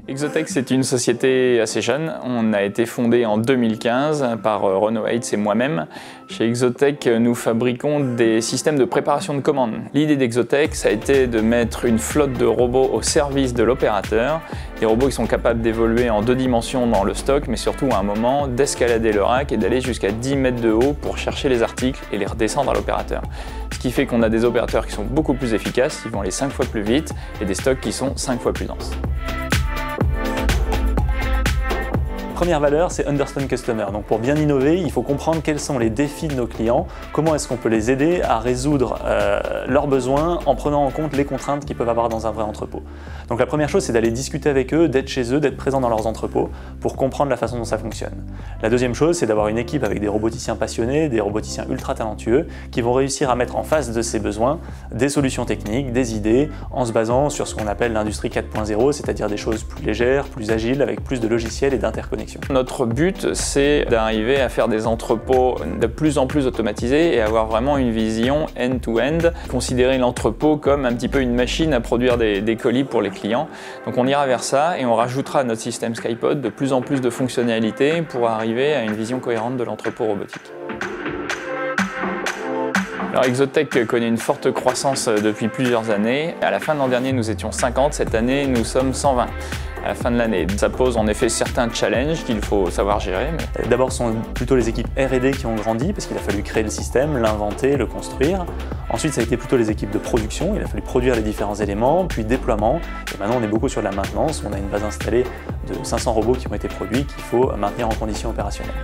Exotech, c'est une société assez jeune. On a été fondé en 2015 par Renaud Heitz et moi-même. Chez Exotech, nous fabriquons des systèmes de préparation de commandes. L'idée d'Exotech, ça a été de mettre une flotte de robots au service de l'opérateur. Des robots qui sont capables d'évoluer en 2 dimensions dans le stock, mais surtout à un moment d'escalader le rack et d'aller jusqu'à 10 mètres de haut pour chercher les articles et les redescendre à l'opérateur. Ce qui fait qu'on a des opérateurs qui sont beaucoup plus efficaces, ils vont aller 5 fois plus vite, et des stocks qui sont 5 fois plus denses. Première valeur, c'est Understand Customer. Donc pour bien innover, il faut comprendre quels sont les défis de nos clients, comment est-ce qu'on peut les aider à résoudre leurs besoins en prenant en compte les contraintes qu'ils peuvent avoir dans un vrai entrepôt. Donc la première chose, c'est d'aller discuter avec eux, d'être chez eux, d'être présent dans leurs entrepôts pour comprendre la façon dont ça fonctionne. La deuxième chose, c'est d'avoir une équipe avec des roboticiens passionnés, des roboticiens ultra talentueux qui vont réussir à mettre en face de ces besoins des solutions techniques, des idées, en se basant sur ce qu'on appelle l'industrie 4.0, c'est-à-dire des choses plus légères, plus agiles, avec plus de logiciels et d'interconnexion. Notre but, c'est d'arriver à faire des entrepôts de plus en plus automatisés et avoir vraiment une vision end-to-end, considérer l'entrepôt comme un petit peu une machine à produire des colis pour les clients. Donc on ira vers ça et on rajoutera à notre système Skypod de plus en plus de fonctionnalités pour arriver à une vision cohérente de l'entrepôt robotique. Alors Exotech connaît une forte croissance depuis plusieurs années. À la fin de l'an dernier, nous étions 50, cette année, nous sommes 120. À la fin de l'année. Ça pose en effet certains challenges qu'il faut savoir gérer. D'abord, ce sont plutôt les équipes R&D qui ont grandi parce qu'il a fallu créer le système, l'inventer, le construire. Ensuite, ça a été plutôt les équipes de production. Il a fallu produire les différents éléments, puis déploiement. Et maintenant, on est beaucoup sur la maintenance. On a une base installée de 500 robots qui ont été produits qu'il faut maintenir en condition opérationnelle.